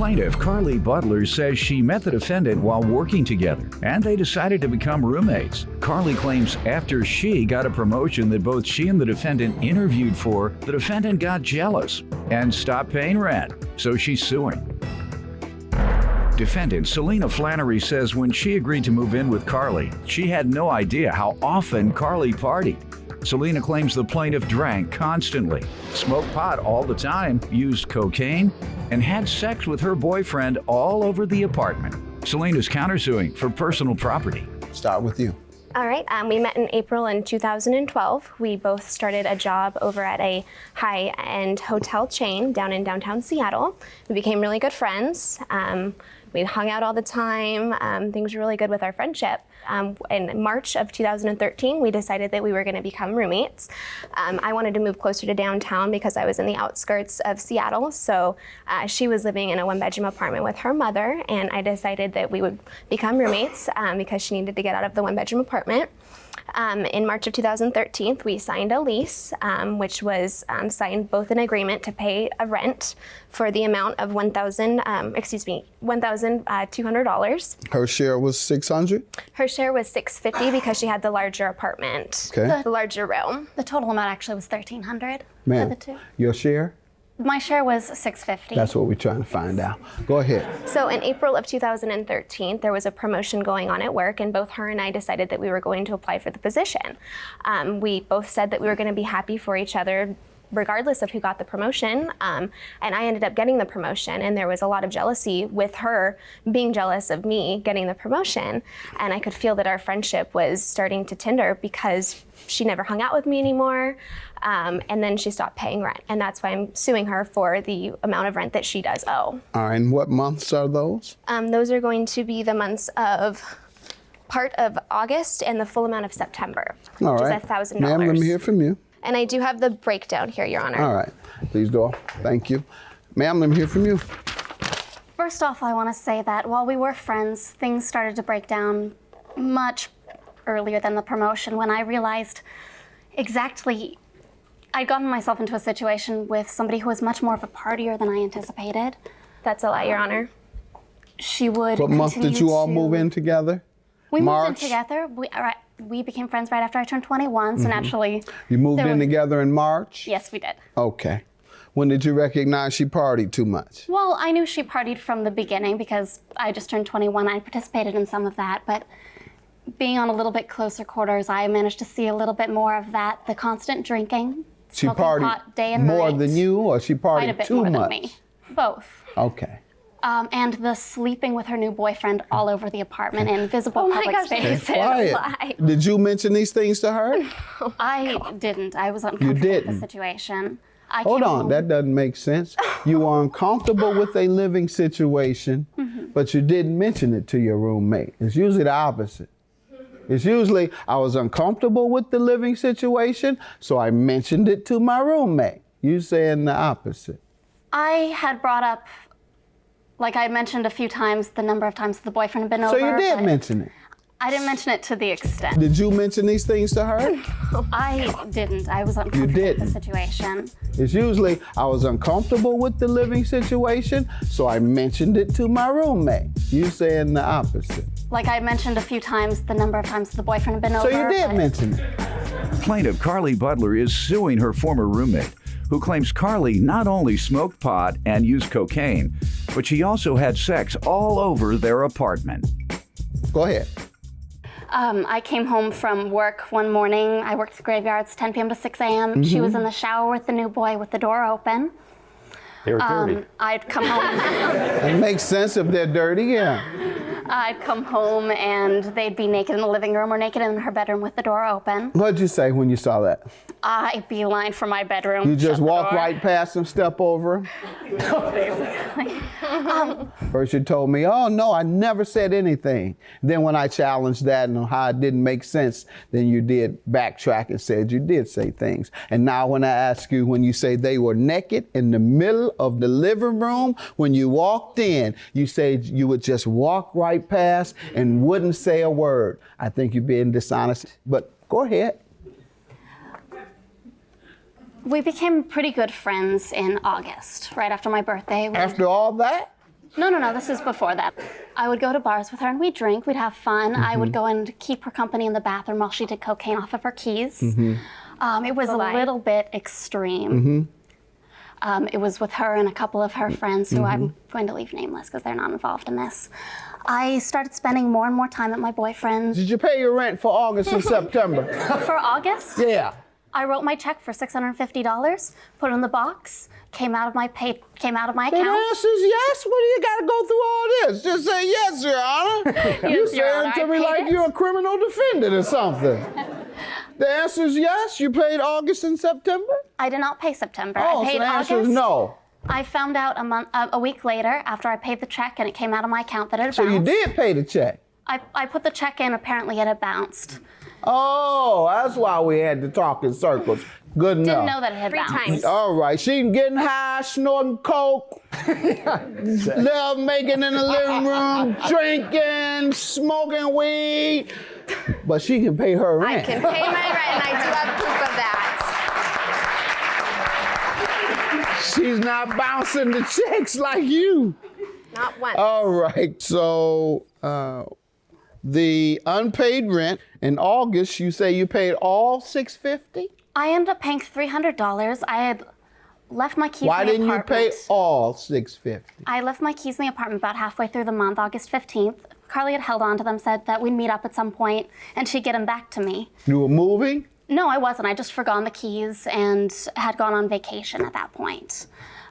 Plaintiff Carly Butler says she met the defendant while working together, and they decided to become roommates. Carly claims after she got a promotion that both she and the defendant interviewed for, the defendant got jealous and stopped paying rent, so she's suing. Defendant Selena Flannery says when she agreed to move in with Carly, she had no idea how often Carly partied. Selena claims the plaintiff drank constantly, smoked pot all the time, used cocaine, and had sex with her boyfriend all over the apartment. Selena's countersuing for personal property. Start with you. All right, we met in April in 2012. We both started a job over at a high-end hotel chain down in downtown Seattle. We became really good friends. We hung out all the time. Things were really good with our friendship. In March of 2013, we decided that we were going to become roommates. I wanted to move closer to downtown because I was in the outskirts of Seattle. So she was living in a one-bedroom apartment with her mother, and I decided that we would become roommates because she needed to get out of the one-bedroom apartment. In March of 2013, we signed a lease, which was signed both an agreement to pay a rent for the amount of $1,200. Her share was $600? Her share was $650 because she had the larger apartment, Okay. the larger room. The total amount actually was $1,300 for Ma'am, the two. your share? My share was $650. That's what we're trying to find out. Go ahead. So in April of 2013, there was a promotion going on at work, and both her and I decided that we were going to apply for the position. We both said that we were going to be happy for each other regardless of who got the promotion, and I ended up getting the promotion, and there was a lot of jealousy with her being jealous of me getting the promotion, and I could feel that our friendship was starting to tinder because she never hung out with me anymore, and then she stopped paying rent, and that's why I'm suing her for the amount of rent that she does owe. All right, and what months are those? Those are going to be the months of part of August and the full amount of September, All which right. is $1,000. Ma'am, let me hear from you. And I do have the breakdown here, Your Honor. All right, please go. Thank you. Ma'am, let me hear from you. First off, I want to say that while we were friends, things started to break down much earlier than the promotion when I realized exactly I'd gotten myself into a situation with somebody who was much more of a partier than I anticipated. That's a lie, Your Honor. She would What month did you all move in together? We March? moved in together. We became friends right after I turned 21, so naturally. You moved in together in March? Yes, we did. Okay. When did you recognize she partied too much? Well, I knew she partied from the beginning because I just turned 21. I participated in some of that, but being on a little bit closer quarters, I managed to see a little bit more of that, the constant drinking, She smoking partied pot day and more night. than you, or she Quite a partied bit too more much? than me. Both. Okay. And the sleeping with her new boyfriend all over the apartment in visible public gosh, spaces. Quiet. lie. Did you mention these things to her? I didn't. I was uncomfortable with the didn't? situation. I Hold came on, home- that doesn't make sense. You are uncomfortable with a living situation, but you didn't mention it to your roommate. It's usually the opposite. It's usually, I was uncomfortable with the living situation, so I mentioned it to my roommate. You saying the opposite. I had brought up, like I mentioned a few times, the number of times the boyfriend had been So over. you did but mention it. I didn't mention it to the extent. Did you mention these things to her? I didn't. I was uncomfortable with the didn't? situation. It's usually, I was uncomfortable with the living situation, so I mentioned it to my roommate. You saying the opposite. Like I mentioned a few times, the number of times the boyfriend had been So over. you did but mention it. Plaintiff Carly Butler is suing her former roommate, who claims Carly not only smoked pot and used cocaine, but she also had sex all over their apartment. Go ahead. I came home from work one morning. I worked the graveyards, 10 p.m. to 6 a.m. She was in the shower with the new boy with the door open. They were dirty. I'd come home. It makes sense if they're dirty, yeah. I'd come home and they'd be naked in the living room or naked in her bedroom with the door open. What'd you say when you saw that? I beeline for my bedroom. You shut just the walk door. right past them, step over 'em? Basically. First you told me, oh no, I never said anything. Then when I challenged that and how it didn't make sense, then you did backtrack and said you did say things. And now when I ask you, when you say they were naked in the middle of the living room, when you walked in, you said you would just walk right past and wouldn't say a word. I think you're being dishonest, but go ahead. We became pretty good friends in August, right after my birthday. After all that? No, this is before that. I would go to bars with her and we'd drink, we'd have fun. I would go and keep her company in the bathroom while she did cocaine off of her keys. It was a little bit extreme. It was with her and a couple of her friends who I'm going to leave nameless because they're not involved in this. I started spending more and more time at my boyfriend's. Did you pay your rent for August and September? For August? Yeah. I wrote my check for $650, put it in the box, came out of my account. The answer is yes. What do you got to go through all this? Just say yes, Your Honor. You Yes, Your saying Honor, to I me paid like it. you're a criminal defendant or something. The answer is yes. You paid August and September? I did not pay September. Oh, I paid so the answer August. is no. I found out a week later after I paid the check and it came out of my account that it had So bounced. you did pay the check? I put the check in, apparently it had bounced. Oh, that's why we had to talk in circles. Good enough. Didn't know that it had 3 bounced. times. All right, she getting high, snorting coke, love making in the living room, drinking, smoking weed, but she can pay her I rent. can pay my rent, and I do have proof of that. She's not bouncing the checks like you. Not once. All right, so the unpaid rent in August, you say you paid all $650? I ended up paying $300. I had left my keys Why in the didn't you apartment. pay all $650? I left my keys in the apartment about halfway through the month, August 15th. Carly had held on to them, said that we'd meet up at some point, and she'd get them back to me. You were moving? No, I wasn't. I just forgot the keys and had gone on vacation at that point.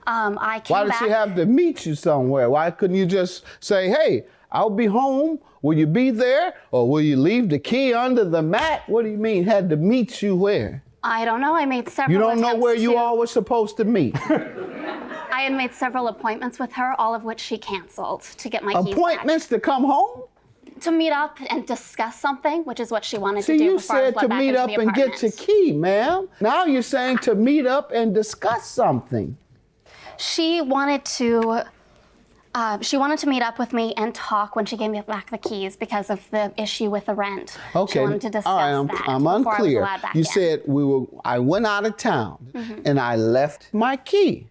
I came Why did back. she have to meet you somewhere? Why couldn't you just say, hey, I'll be home. Will you be there? Or will you leave the key under the mat? What do you mean, had to meet you where? I don't know. I made several You don't know attempts where you to- all were supposed to meet. I had made several appointments with her, all of which she canceled to get my keys back. Appointments to come home? To meet up and discuss something, which is what she wanted See, to do you before I was said let to back meet into up the and get your apartment. key, ma'am. Now you're saying to meet up and discuss something. She wanted to meet up with me and talk when she gave me back the keys because of the issue with the rent. Okay. She wanted to discuss all right, that I'm before unclear. I was allowed back You in. said I went out of town and I left my key.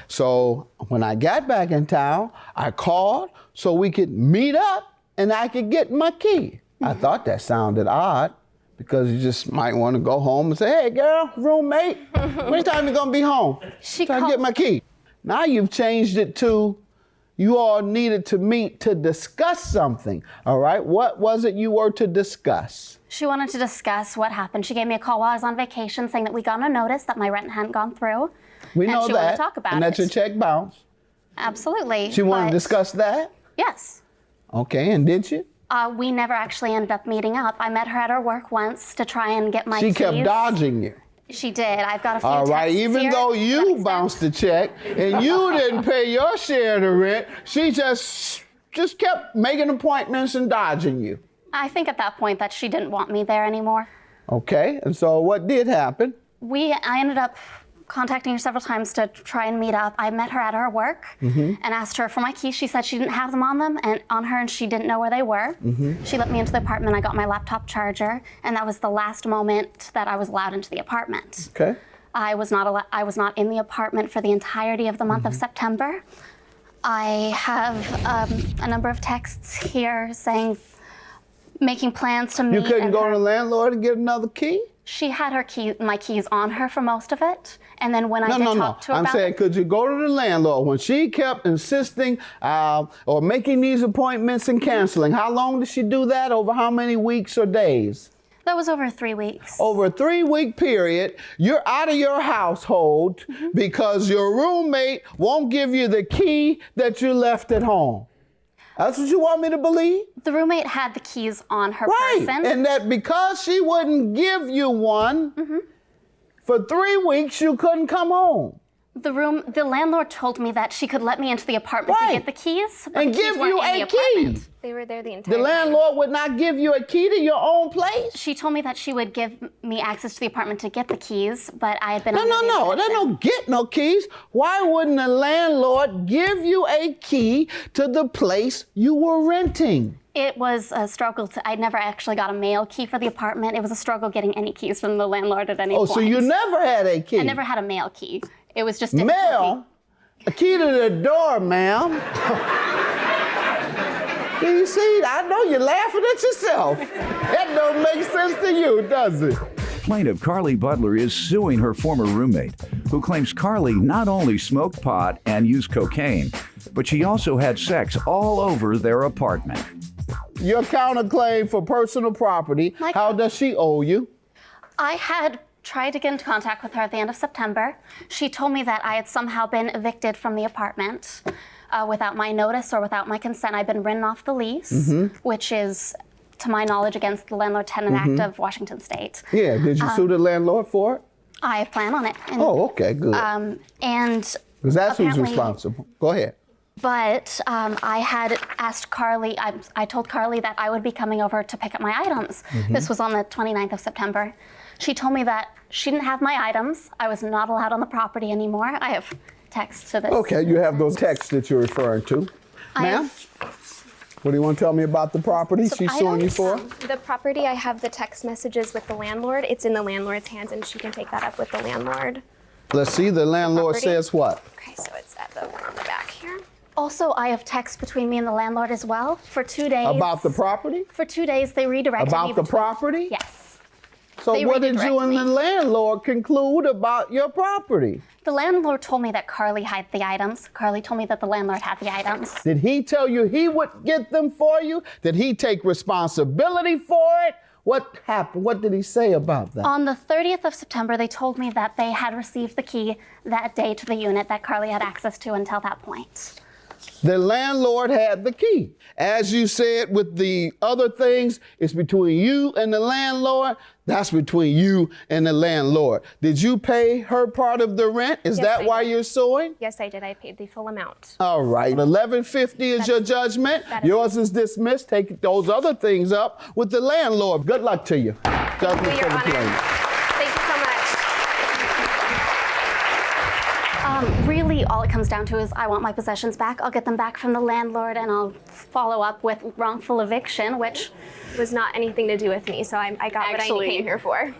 So when I got back in town, I called so we could meet up and I could get my key. I thought that sounded odd because you just might want to go home and say, hey girl, roommate, when time you gonna be home? She Trying to called- get my key. Now you've changed it to you all needed to meet to discuss something. All right, what was it you were to discuss? She wanted to discuss what happened. She gave me a call while I was on vacation saying that we got a notice that my rent hadn't gone through. We and know she that. wanted to talk about and that it. your check bounced. Absolutely. She wanted to but- discuss that? Yes. Okay, and did she? We never actually ended up meeting up. I met her at her work once to try and get my She keys. kept dodging you. She did. I've got a few All right, texts even here though to that you extent. bounced the check and you didn't pay your share of the rent, she just kept making appointments and dodging you. I think at that point that she didn't want me there anymore. Okay, and so what did happen? I ended up contacting her several times to try and meet up. I met her at her work and asked her for my keys. She said she didn't have them on her and she didn't know where they were. She let me into the apartment. I got my laptop charger, and that was the last moment that I was allowed into the apartment. Okay. I was not in the apartment for the entirety of the month of September. I have a number of texts here saying, making plans to meet. You couldn't and go her- to the landlord and get another key? She had my keys on her for most of it, and then when I did talk to her I'm about saying, it, could you go to the landlord when she kept insisting or making these appointments and canceling? How long did she do that? Over how many weeks or days? that was over 3 weeks. Over a 3-week period, you're out of your household because your roommate won't give you the key that you left at home. That's what you want me to believe? The roommate had the keys on her Right. person. And that because she wouldn't give you one, for 3 weeks you couldn't come home. The landlord told me that she could let me into the apartment Right. to get the keys, but And the keys give weren't you in the a key. apartment. They were there the entire The time. landlord would not give you a key to your own place? She told me that she would give me access to the apartment to get the keys, but I had been No, under the no. They impression- don't get no keys. Why wouldn't the landlord give you a key to the place you were renting? It was a struggle. I never actually got a mail key for the apartment. It was a struggle getting any keys from the landlord at any Oh, point. so you never had a key? I never had a mail key. It was just difficult. Mail? A key to the door, ma'am. Do you see? I know you're laughing at yourself. That don't make sense to you, does it? Plaintiff Carly Butler is suing her former roommate, who claims Carly not only smoked pot and used cocaine, but she also had sex all over their apartment. Your counterclaim for personal property, how does she owe you? I had tried to get into contact with her at the end of September. She told me that I had somehow been evicted from the apartment without my notice or without my consent. I'd been written off the lease, which is, to my knowledge, against the Landlord-Tenant Act of Washington State. Yeah, did you sue the landlord for it? I plan on it. And, Oh, okay, good. and Because that's who's apparently- responsible. Go ahead. But I had asked Carly, I told Carly that I would be coming over to pick up my items. This was on the 29th of September. She told me that she didn't have my items. I was not allowed on the property anymore. I have texts to this. Okay, you have those texts that you're referring to. I Ma'am, have- what do you want to tell me about the property she's suing you for? The property, I have the text messages with the landlord. It's in the landlord's hands, and she can take that up with the landlord. Let's see, the landlord Property? says what? Okay, so it's at the one on the back here. Also, I have texts between me and the landlord as well for 2 days. About the property? For 2 days, they redirected me. About the between- property? Yes. So They what did you redirected and the me. landlord conclude about your property? The landlord told me that Carly had the items. Carly told me that the landlord had the items. Did he tell you he would get them for you? Did he take responsibility for it? What happened? What did he say about that? On the 30th of September, they told me that they had received the key that day to the unit that Carly had access to until that point. The landlord had the key. As you said with the other things, it's between you and the landlord. That's between you and the landlord. Did you pay her part of the rent? Is Yes, that I why did. you're suing? Yes, I did. I paid the full amount. All right, $11.50 is your judgment. that is- Yours is dismissed. Take those other things up with the landlord. Good luck to you. Judgment Your for the Honor. plaintiff. Thank you so much. Really, all it comes down to is I want my possessions back. I'll get them back from the landlord, and I'll follow up with wrongful eviction, which It was not anything to do with me, so I got what I Actually- came here for.